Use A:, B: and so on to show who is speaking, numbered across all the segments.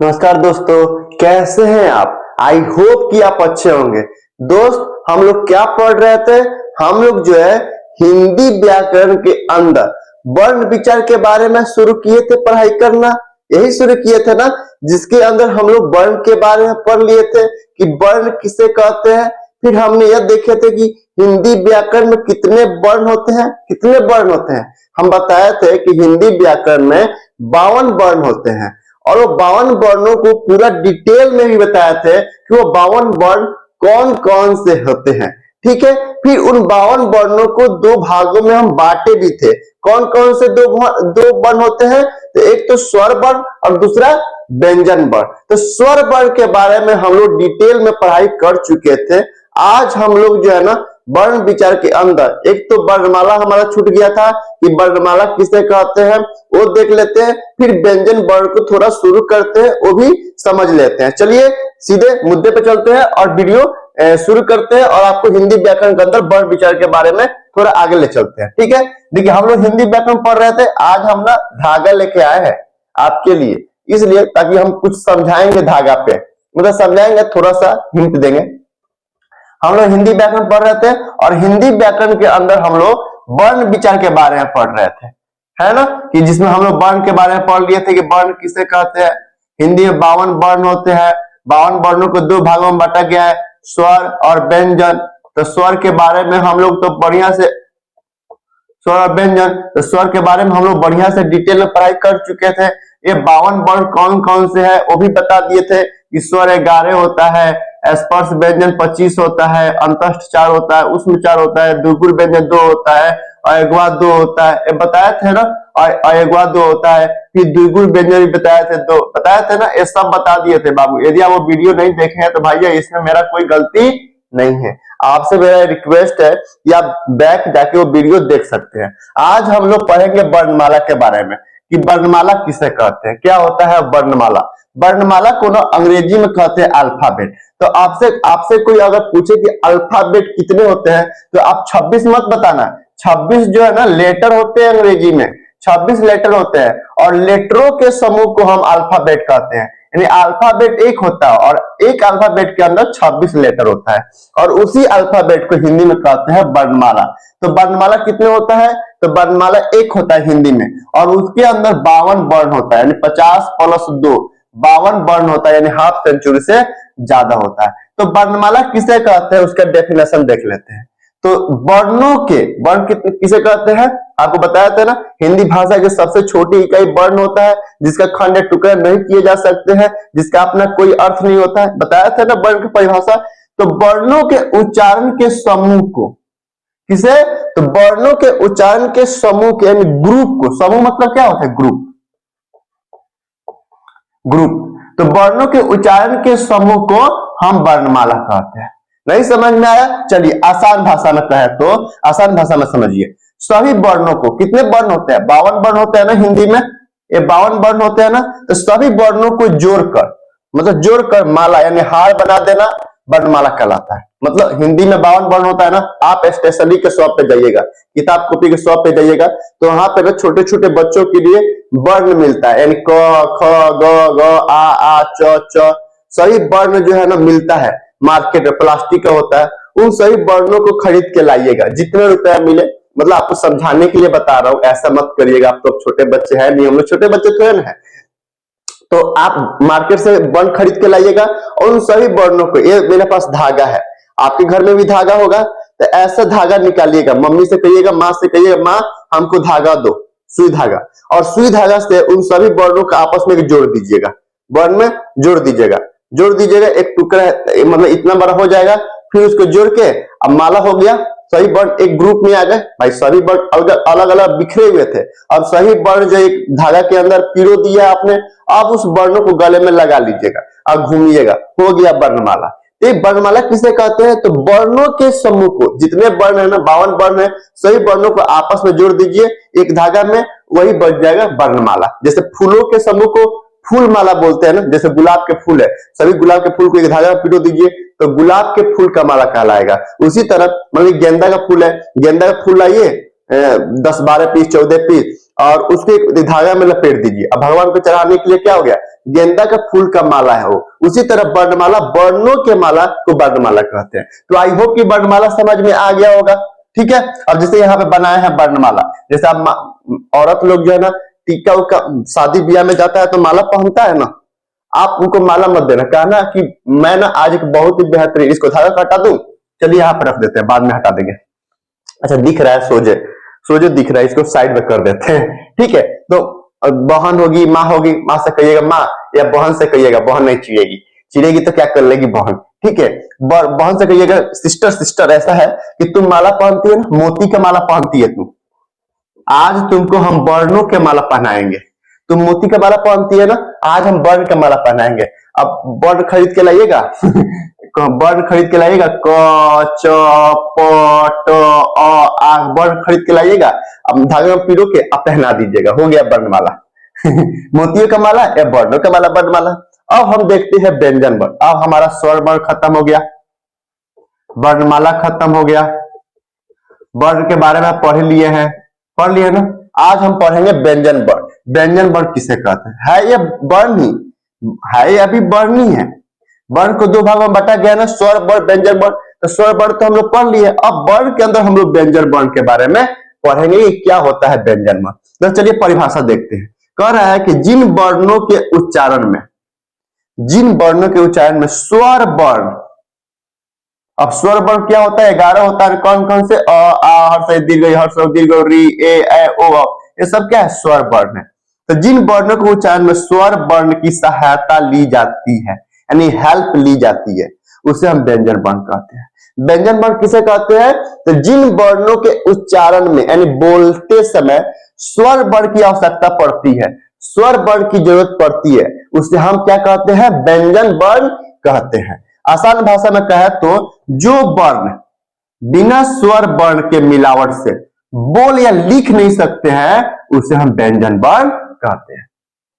A: नमस्कार दोस्तों, कैसे हैं आप। आई होप कि आप अच्छे होंगे। दोस्त, हम लोग क्या पढ़ रहे थे। हम लोग जो है हिंदी व्याकरण के अंदर वर्ण विचार के बारे में शुरू किए थे पढ़ाई करना। यही शुरू किए थे ना, जिसके अंदर हम लोग वर्ण के बारे में पढ़ लिए थे कि वर्ण किसे कहते हैं। फिर हमने यह देखे थे कि हिंदी व्याकरण में कितने वर्ण होते हैं। हम बताए थे कि हिंदी व्याकरण में 52 वर्ण होते हैं और वो 52 वर्णों को पूरा डिटेल में भी बताए थे कि वो 52 वर्ण कौन कौन से होते हैं। ठीक है, फिर उन 52 वर्णों को दो भागों में हम बांटे भी थे। कौन कौन से दो वर्ण होते हैं, तो एक तो स्वर वर्ण और दूसरा व्यंजन वर्ण। तो स्वर वर्ण के बारे में हम लोग डिटेल में पढ़ाई कर चुके थे। आज हम लोग जो है ना वर्ण विचार के अंदर एक तो वर्णमाला हमारा छूट गया था कि वर्णमाला किसे कहते हैं, वो देख लेते हैं। फिर व्यंजन वर्ण को थोड़ा शुरू करते हैं, वो भी समझ लेते हैं। चलिए सीधे मुद्दे पे चलते हैं और वीडियो शुरू करते हैं और आपको हिंदी व्याकरण के अंदर वर्ण विचार के बारे में थोड़ा आगे ले चलते हैं। ठीक है, देखिए हम लोग हिंदी व्याकरण पढ़ रहे थे। आज हम ना धागा लेके आए हैं आपके लिए, इसलिए ताकि हम कुछ समझाएंगे धागा पे, मतलब समझाएंगे, थोड़ा सा हिंट देंगे। हम लोग हिंदी व्याकरण पढ़ रहे थे और हिंदी व्याकरण के अंदर हम लोग वर्ण विचार के बारे में पढ़ रहे थे, है ना, कि जिसमें हम लोग वर्ण के बारे में पढ़ लिए थे कि वर्ण किसे कहते हैं। हिंदी में 52 वर्ण होते हैं। 52 वर्णों को दो भागों में बांटा गया है, स्वर और व्यंजन। तो स्वर के बारे में हम लोग तो बढ़िया से, स्वर और व्यंजन, तो स्वर के बारे में हम लोग बढ़िया से डिटेल में पढ़ाई कर चुके थे। ये 52 वर्ण कौन कौन से है वो भी बता दिए थे कि स्वर 11 होता है, स्पर्श व्यंजन 25 होता है, अंतस्थ 4 होता है, उष्म 4 होता है, द्विगुण व्यंजन 2 होता है, अयग्वा 2 होता है, ये बताए थे ना। और अयग्वा 2 होता है, फिर द्विगुण व्यंजन भी बताए थे, 2 बताए थे ना। ये सब बता दिए थे बाबू। यदि आप वो वीडियो नहीं देखे हैं तो भैया इसमें मेरा कोई गलती नहीं है। आपसे मेरा रिक्वेस्ट है कि आप बैक जाके वो वीडियो देख सकते हैं। आज हम लोग पढ़ेंगे वर्णमाला के बारे में कि वर्णमाला किसे कहते हैं, क्या होता है वर्णमाला। वर्णमाला को ना अंग्रेजी में कहते हैं अल्फाबेट। तो आपसे कोई अगर पूछे कि अल्फाबेट कितने होते हैं तो आप 26 मत बताना। 26 जो है ना लेटर होते हैं, अंग्रेजी में 26 लेटर होते हैं और लेटरों के समूह को हम अल्फाबेट कहते हैं। यानी अल्फाबेट एक होता है और एक अल्फाबेट के अंदर 26 लेटर होता है और उसी अल्फाबेट को हिंदी में कहते हैं वर्णमाला। तो वर्णमाला कितने होता है, तो वर्णमाला एक होता है हिंदी में और उसके अंदर 52 वर्ण होता है, यानी 50 + 2 52 वर्ण होता है, यानी हाफ सेंचुरी से ज्यादा होता है। तो वर्णमाला किसे कहते हैं उसका डेफिनेशन देख लेते हैं। तो वर्णों के वर्ण किसे कहते हैं, आपको बताया था ना, हिंदी भाषा की सबसे छोटी इकाई वर्ण होता है, जिसका खंड टुकड़े नहीं किए जा सकते हैं, जिसका अपना कोई अर्थ नहीं होता है। बताया था ना वर्ण की परिभाषा। तो वर्णों के उच्चारण के समूह को किसे, तो वर्णों के उच्चारण के समूह के, यानी ग्रुप को। समूह मतलब क्या होता है, ग्रुप। तो वर्णों के उच्चारण के समूह को हम वर्णमाला कहते हैं। नहीं समझ में आया, चलिए आसान भाषा में कहे तो आसान भाषा में समझिए। सभी वर्णों को, कितने वर्ण होते हैं, 52 वर्ण होते हैं ना हिंदी में, ये 52 वर्ण होते हैं ना। तो सभी वर्णों को जोड़कर, मतलब जोड़कर माला यानी हार बना देना वर्णमाला कहलाता है। मतलब हिंदी में 52 वर्ण होता है ना। आप स्टेशनरी के शॉप पे जाइएगा, किताब कॉपी के शॉप पे जाइएगा, तो वहां पे छोटे छोटे बच्चों के लिए वर्ण मिलता है, यानी क ख ग घ आ च च, सही वर्ण जो है ना मिलता है मार्केट में, प्लास्टिक का होता है। उन सही वर्णों को खरीद के लाइएगा, जितने रुपया मिले। मतलब आपको समझाने के लिए बता रहा हूँ, ऐसा मत करिएगा। आप तो छोटे बच्चे हैं नहीं, हम लोग छोटे बच्चे थोड़े ना है। तो आप मार्केट से वर्ण खरीद के लाइएगा और उन सभी वर्णों को, ये मेरे पास धागा है, आपके घर में भी धागा होगा, तो ऐसा धागा निकालिएगा। मम्मी से कहिएगा, माँ से कहिएगा, माँ हमको धागा दो, सुई धागा। और सुई धागा से उन सभी वर्णों को आपस में जोड़ दीजिएगा, वर्ण में जोड़ दीजिएगा। एक टुकड़ा मतलब इतना बड़ा हो जाएगा, फिर उसको जोड़ के अब माला हो गया। सही वर्ण एक ग्रुप में आ गए भाई, सभी वर्ण अलग अलग बिखरे हुए थे। अब सही वर्ण जो एक धागा के अंदर पिरो दिया आपने, अब उस वर्णों को गले में लगा लीजिएगा और घूमिएगा, हो गया वर्णमाला। तो वर्णमाला किसे कहते हैं, तो वर्णों के समूह को, जितने वर्ण है ना 52 वर्ण है, सही वर्णों को आपस में जोड़ दीजिए एक धागा में, वही बन जाएगा वर्णमाला। जैसे फूलों के समूह को फूल माला बोलते हैं ना, जैसे गुलाब के फूल है, सभी गुलाब के फूल को एक धागा में पिरो दीजिए तो गुलाब के फूल का माला कहलाएगा। उसी तरह मतलब गेंदा का फूल है, गेंदा का फूल लाइए 10-12 पीस 14 पीस और उसको एक धागा में लपेट दीजिए। अब भगवान को चढ़ाने के लिए क्या हो गया, गेंदा का फूल का माला है वो। उसी तरह वर्णमाला, वर्णों के माला को वर्णमाला कहते हैं। तो आई होप कि वर्णमाला समझ में आ गया होगा। ठीक है, अब जैसे यहाँ पे बनाए हैं वर्णमाला, जैसे आप औरत लोग जो है ना टीका उका शादी ब्याह में जाता है तो माला पहनता है ना, आप उनको माला मत देना, कहना कि मैं ना आज एक बहुत ही बेहतरीन, इसको धागा का हटा दूं, चलिए यहाँ पे रख देते हैं, बाद में हटा देंगे। अच्छा दिख रहा है, सोजे सोजे दिख रहा है, इसको साइड में कर देते हैं। ठीक है, तो बहन होगी, माँ होगी, माँ से कहिएगा माँ, या बहन से कहिएगा, बहन नहीं चिड़ेगी, चिड़ेगी तो क्या कर लेगी बहन। ठीक है, बहन से कहिएगा सिस्टर, सिस्टर ऐसा है कि तुम माला पहनती है ना, मोती का माला पहनती है तुम, आज तुमको हम वर्णों के माला पहनाएंगे। तुम मोती का माला पहनती है ना, आज हम वर्ण का माला पहनाएंगे। अब वर्ण खरीद के लाइएगा वर्ण खरीद के लाइएगा, क च प ट आ, वर्ण खरीद के लाइएगा, अब धागे में पिरो के अब पहना दीजिएगा, हो गया वर्णमाला। मोतियों का माला या वर्णों का माला, वर्णमाला। अब हम देखते हैं व्यंजन वर्ण। अब हमारा स्वर वर्ण खत्म हो गया, वर्णमाला खत्म हो गया, वर्ण के बारे में पढ़ लिए हैं, पढ़ लिए ना। आज हम पढ़ेंगे व्यंजन वर्ण। व्यंजन वर्ण किसे कहते हैं? है ये वर्ण ही है, ये अभी वर्ण ही है। वर्ण को दो भाग में बांटा गया ना, स्वर वर्ण, व्यंजन वर्ण। तो स्वर वर्ण तो हम लोग पढ़ लिए, अब वर्ण के अंदर हम लोग व्यंजन वर्ण के बारे में पढ़ेंगे कि क्या होता है व्यंजन वर्ण। तो चलिए परिभाषा देखते हैं। कह रहा है कि जिन वर्णों के उच्चारण में, जिन वर्णों के उच्चारण में स्वर वर्ण, अब स्वर वर्ण क्या होता है? 11 होता है। कौन कौन से? अ आ हर्ष दीर्घ, हर्ष दीर्घ, री ए ओ, ये सब क्या है? स्वर वर्ण है। तो जिन वर्णों के उच्चारण में स्वर वर्ण की सहायता ली जाती है, यानी हेल्प ली जाती है, उसे हम व्यंजन वर्ण कहते हैं। व्यंजन वर्ण किसे कहते हैं? तो जिन वर्णों के उच्चारण में, यानी बोलते समय स्वर वर्ण की आवश्यकता पड़ती है, स्वर वर्ण की जरूरत पड़ती है, उसे हम क्या कहते हैं? व्यंजन वर्ण कहते हैं। आसान भाषा में कहे तो जो वर्ण बिना स्वर वर्ण के मिलावट से बोल या लिख नहीं सकते हैं, उसे हम व्यंजन वर्ण कहते हैं।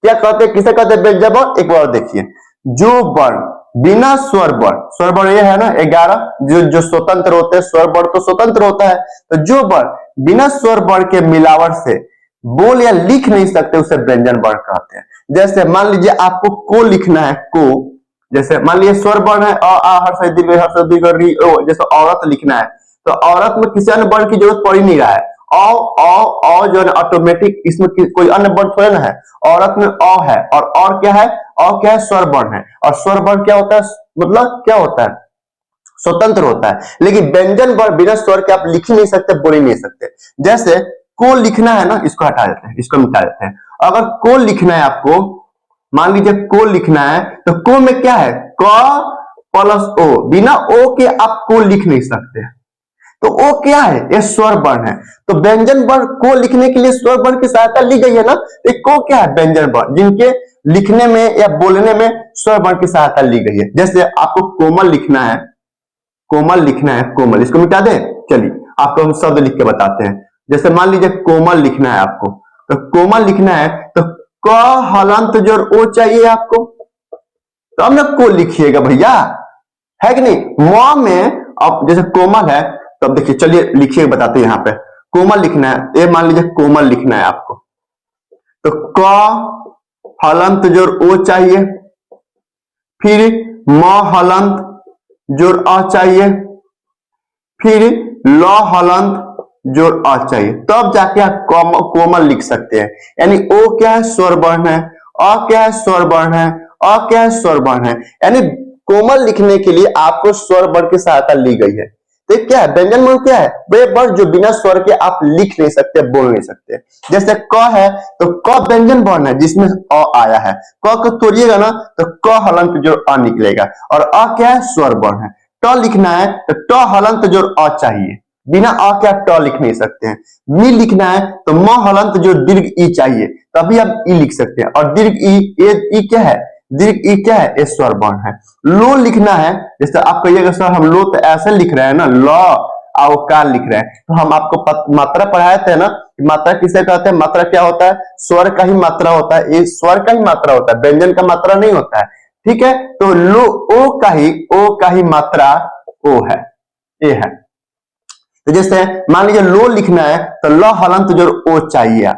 A: क्या कहते हैं? किसे कहते हैं व्यंजन वर्ण? एक बार देखिए, जो वर्ण बिना स्वर वर्ण, स्वर वर्ण ये है ना 11 जो स्वतंत्र होते हैं, स्वर वर्ण तो स्वतंत्र होता है, तो जो वर्ण बिना स्वर वर्ण के मिलावट से बोल या लिख नहीं सकते, उसे व्यंजन वर्ण कहते हैं। जैसे मान लीजिए आपको को लिखना है, को, जैसे मान लीजिए स्वर वर्ण है अ आ हर्ष दीर्घ री ओ, जैसे औरत लिखना है, तो औरत में किसी अन्य वर्ण की जरूरत पड़ ही नहीं रहा है। औ जो है ऑटोमेटिक, इसमें कोई अन्य वर्ण थोड़ा ना है। औरत में अ है, और क्या है? अ क्या है? स्वर वर्ण है। और स्वर वर्ण क्या होता है? मतलब क्या होता है? स्वतंत्र होता है। लेकिन व्यंजन वर्ण बिना स्वर के आप लिख ही नहीं सकते, बोल ही नहीं सकते। जैसे को लिखना है ना, इसको हटा देते हैं, इसको मिटा देते हैं। अगर को लिखना है आपको, मान लीजिए को लिखना है, तो को में क्या है? क प्लस ओ, बिना ओ के आप को लिख नहीं सकते। तो ओ क्या है? ये स्वर वर्ण है। तो व्यंजन वर्ण को लिखने के लिए स्वर वर्ण की सहायता ली गई है ना, तो को क्या है? व्यंजन वर्ण, जिनके लिखने में या बोलने में स्वर वर्ण की सहायता ली गई है। जैसे आपको कोमल लिखना है, कोमल लिखना है, कोमल, इसको मिटा दें। चलिए आपको हम शब्द लिख के बताते हैं। जैसे मान लीजिए कोमल लिखना है आपको, तो कोमल लिखना है तो क हलंत जोड़ ओ चाहिए आपको, तो अब ना को लिखिएगा भैया, है कि नहीं? म में अब जैसे कोमल है, तो अब देखिए, चलिए लिखिए, बताते हैं। यहाँ पे कोमल लिखना है, ये मान लीजिए कोमल लिखना है आपको, तो क हलंत जोड़ ओ चाहिए, फिर म हलंत जोड़ अ चाहिए, फिर ल हलंत जोड़ अ चाहिए, तब जाके आप कोमल लिख सकते हैं। यानी ओ क्या है? स्वर वर्ण है। अ क्या है? स्वर वर्ण है। अ क्या है? स्वर वर्ण है। यानी कोमल लिखने के लिए आपको स्वर वर्ण की सहायता ली गई है। तो क्या है? व्यंजन वर्ण क्या है? वे वर्ण जो बिना स्वर के आप लिख नहीं सकते, बोल नहीं सकते। जैसे क है, तो क व्यंजन वर्ण है जिसमें अ आया है, क को तोड़िएगा ना तो क हलंत जोड़ अ निकलेगा। और अ क्या है? स्वर वर्ण है। ट लिखना है तो ट हलंत जोड़ अ चाहिए, बिना अ के आप ट लिख नहीं सकते हैं। मी लिखना है तो म हलंत जो दीर्घ ई चाहिए, तभी आप ई लिख सकते हैं। और दीर्घ ई, ई क्या है? दीर्घ ई क्या है? ये स्वर वर्ण है। लो लिखना है, जैसे आप कहिएगा सर हम लो तो ऐसे लिख रहे हैं ना, ल आवकार लिख रहे हैं, तो हम आपको मात्रा पढ़ाए थे ना, मात्रा किसे कहते हैं? मात्रा क्या होता है? स्वर का ही मात्रा होता है, ये स्वर का ही मात्रा होता है, व्यंजन का मात्रा नहीं होता है। ठीक है, तो लो ओ का ही मात्रा ओ है, ये है। तो जैसे मान लीजिए लो लिखना है तो ल हलंत जोड़ ओ चाहिए,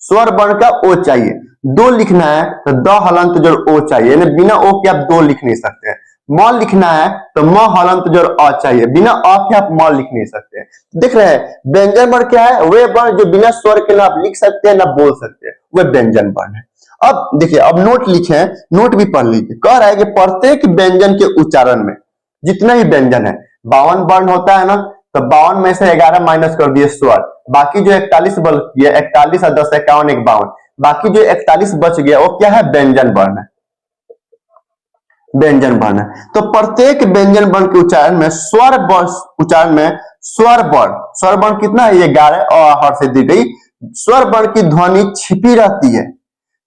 A: स्वर वर्ण का ओ चाहिए। दो लिखना है तो द हलंत जोड़ ओ चाहिए, यानी बिना ओ के आप दो लिख नहीं सकते हैं। म लिखना है तो म हलंत जोड़ अ चाहिए, बिना अ के आप म लिख नहीं सकते हैं। देख रहे हैं व्यंजन वर्ण क्या है, वे वर्ण जो बिना स्वर के ना आप लिख सकते हैं ना बोल सकते हैं, वे व्यंजन वर्ण है। अब देखिए, अब नोट लिखे हैं, नोट भी पढ़ लीजिए। कह रहा है कि प्रत्येक व्यंजन के उच्चारण में जितने भी व्यंजन है, 52 वर्ण होता है ना, तो 52 में से 11 माइनस कर दिए स्वर, बाकी जो 41 बच गया, 41 और 10 51 52, बाकी जो 41 बच गया वो क्या है, व्यंजन वर्ण है, व्यंजन वर्ण है। तो प्रत्येक व्यंजन वर्ण के उच्चारण में स्वर वर्ण, उच्चारण में स्वर वर्ण कितना है, ये 11 और हर से दी गई स्वर वर्ण की ध्वनि छिपी रहती है।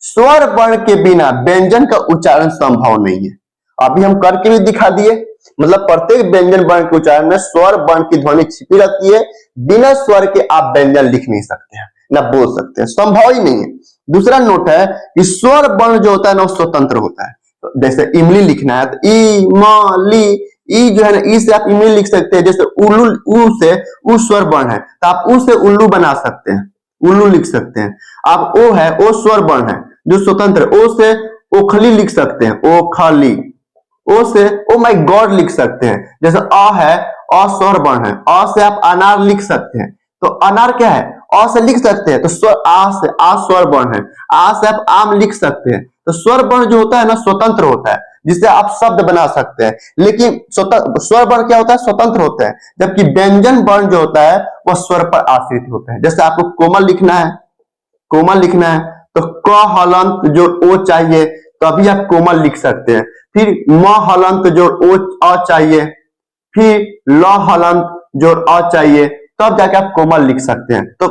A: स्वर वर्ण के बिना व्यंजन का उच्चारण संभव नहीं है। अभी हम करके भी दिखा दिए, मतलब प्रत्येक व्यंजन वर्ण के उच्चारण में स्वर वर्ण की ध्वनि छिपी रहती है, बिना स्वर के आप व्यंजन लिख नहीं सकते हैं ना बोल सकते हैं, संभव ही नहीं है। दूसरा नोट है कि स्वर वर्ण जो होता है ना वो स्वतंत्र होता है। जैसे इमली लिखना है तो ई म ली, ई जो है ना, ई से आप इमली लिख सकते हैं। जैसे उल्लू, ऊ से ऊ स्वर वर्ण है तो आप ऊ से उल्लू बना सकते हैं, उल्लू लिख सकते हैं। आप ओ है, ओ स्वर वर्ण है जो स्वतंत्र, ओ से ओखली लिख सकते हैं, ओखली। ओ से ओ माय गॉड लिख सकते हैं। जैसे अ है, अ स्वर वर्ण है, अ से आप अनार लिख सकते हैं, तो अनार क्या है, अ से लिख सकते हैं, तो स्वर आ से, आ स्वर वर्ण है, आ से आप आम लिख सकते हैं। तो स्वर वर्ण जो होता है ना स्वतंत्र होता है, जिससे आप शब्द बना सकते हैं। लेकिन स्वर वर्ण क्या होता है, स्वतंत्र होता है, जबकि व्यंजन वर्ण जो होता है वह स्वर पर आश्रित होता है। जैसे आपको कोमल लिखना है, कोमल लिखना है तो क हलंत जो ओ चाहिए, तभी आप कोमल लिख सकते हैं। फिर म हलंत जो ओ अ चाहिए, फिर ल हलंत जो अ चाहिए, तब जाके आप कोमल लिख सकते हैं। तो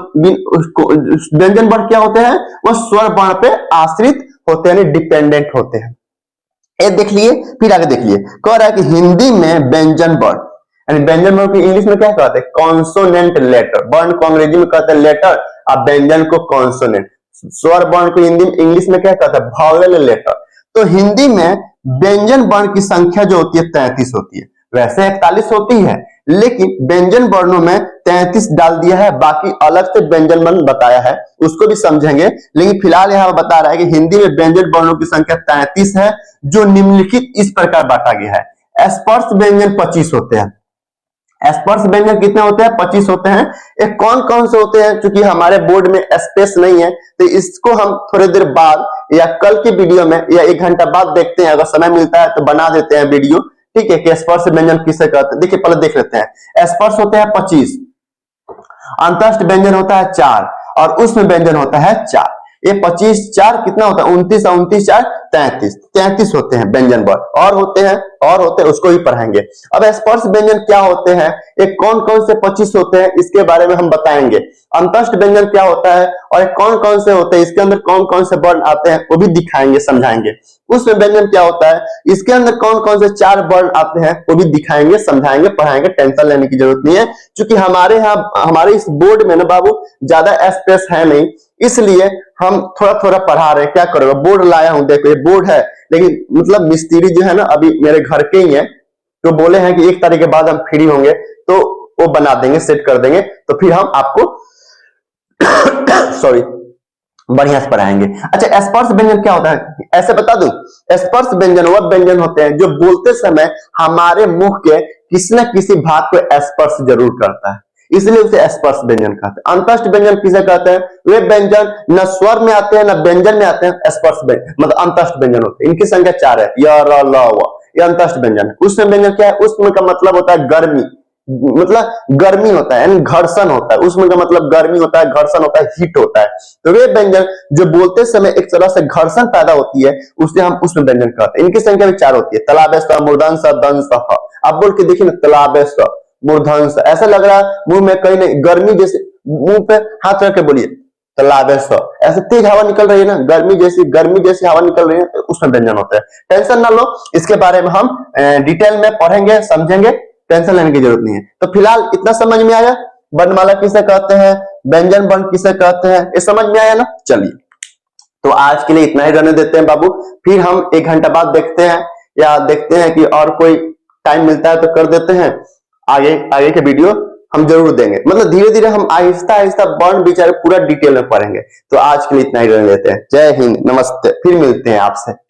A: व्यंजन वर्ण क्या होते हैं, वो स्वर वर्ण पे आश्रित होते हैं, डिपेंडेंट होते हैं। ये देख लिए, फिर आगे देख लिए, कह रहा है कि हिंदी में व्यंजन वर्ण, यानी व्यंजन वर्ण को इंग्लिश में क्या कहते हैं, कॉन्सोनेंट लेटर। वर्ण को अंग्रेजी में कहते हैं लेटर, अब व्यंजन को कॉन्सोनेंट। स्वर वर्ण को हिंदी में, इंग्लिश में क्या कहते हैं, वॉवेल लेटर। तो हिंदी में व्यंजन वर्ण की संख्या जो होती है 33 होती है। वैसे 41 होती है, लेकिन व्यंजन वर्णों में 33 डाल दिया है, बाकी अलग से व्यंजन वर्ण बताया है, उसको भी समझेंगे। लेकिन फिलहाल यहाँ बता रहा है कि हिंदी में व्यंजन वर्णों की संख्या 33 है, जो निम्नलिखित इस प्रकार बांटा गया है। स्पर्श व्यंजन 25 होते हैं। स्पर्श व्यंजन कितने होते हैं, 25 होते हैं। ये कौन कौन से होते हैं, क्योंकि हमारे बोर्ड में स्पेस नहीं है, तो इसको हम थोड़ी देर बाद या कल की वीडियो में या 1 घंटा बाद देखते हैं, अगर समय मिलता है तो बना देते हैं वीडियो, ठीक है, कि स्पर्श व्यंजन किसे कहते हैं। देखिए पहले देख लेते हैं। स्पर्श होते हैं 25, अंतस्थ व्यंजन होता है 4 और उष्म व्यंजन होता है 4। ये 25 4 कितना होता है, 29 और 29 4 33, 33 होते हैं व्यंजन वर्ण। और होते हैं, और होते हैं, उसको भी पढ़ाएंगे। अब स्पर्श व्यंजन क्या होते हैं, ये कौन कौन से 25 होते हैं, इसके बारे में हम बताएंगे। अंतस्थ व्यंजन क्या होता है और कौन कौन से होते हैं, इसके अंदर कौन कौन से वर्ण आते हैं, वो भी दिखाएंगे, समझाएंगे। उष्म व्यंजन क्या होता है, इसके अंदर कौन कौन से 4 वर्ण आते हैं, वो भी दिखाएंगे, समझाएंगे, पढ़ाएंगे। टेंशन लेने की जरूरत नहीं है, क्योंकि हमारे यहाँ, हमारे इस बोर्ड में ना बाबू ज्यादा स्पेस है नहीं, इसलिए हम थोड़ा थोड़ा पढ़ा रहे हैं। क्या करोगे, बोर्ड लाया हूं, देखो ये बोर्ड है, लेकिन मतलब मिस्त्री जो है ना अभी मेरे घर के ही है, तो बोले हैं कि 1 तारीख के बाद हम फ्री होंगे तो वो बना देंगे, सेट कर देंगे, तो फिर हम आपको सॉरी बढ़िया से पढ़ाएंगे। अच्छा, स्पर्श व्यंजन क्या होता है, ऐसे बता दूं, स्पर्श व्यंजन वह व्यंजन होते हैं जो बोलते समय हमारे मुंह के किसी न किसी भाग को स्पर्श जरूर करता है, इसलिए उसे स्पर्श व्यंजन कहते हैं। अंतस्थ व्यंजन किसे कहते हैं, वे व्यंजन न स्वर में आते हैं न व्यंजन में आते हैं, स्पर्श व्यंजन मतलब अंतस्थ व्यंजन होते हैं। इनकी संख्या 4 है, य र ल व, ये अंतस्थ व्यंजन है। उष्म व्यंजन क्या है, उष्म का मतलब होता है गर्मी, मतलब गर्मी होता है, यानी घर्षण होता है। उष्म का मतलब गर्मी होता है, घर्षण होता है, हीट होता है। तो वे व्यंजन जो बोलते समय एक तरह से घर्षण पैदा होती है, उसे हम उष्म व्यंजन कहते हैं। इनकी संख्या भी 4 होती है, तलाबे स, मूर्धन स, दंस ह। आप बोल के देखिए ना, तलाबे स, मूर्धन स, ऐसा लग रहा है मुंह में कहीं नहीं, गर्मी जैसे, मुंह पे हाथ रख के बोलिए तलाबे स, ऐसे तेज हवा निकल रही है ना, गर्मी जैसी हवा निकल रही है, तो उसमें व्यंजन होता है। टेंशन ना लो, इसके बारे में हम डिटेल में पढ़ेंगे, समझेंगे, टेंशन लेने की जरूरत नहीं है। तो फिलहाल इतना समझ में आया, वर्णमाला किसे कहते हैं, व्यंजन वर्ण किसे कहते हैं, ये समझ में आया ना। चलिए, तो आज के लिए इतना ही रहने देते हैं बाबू, फिर हम 1 घंटा बाद देखते हैं, या देखते हैं कि और कोई टाइम मिलता है तो कर देते हैं। आगे के वीडियो हम जरूर देंगे। मतलब धीरे धीरे हम आहिस्ता आहिस्ता वर्ण विचार पूरा डिटेल में पढ़ेंगे। तो आज के लिए इतना ही रहने देते हैं। जय हिंद, नमस्ते, फिर मिलते हैं आपसे।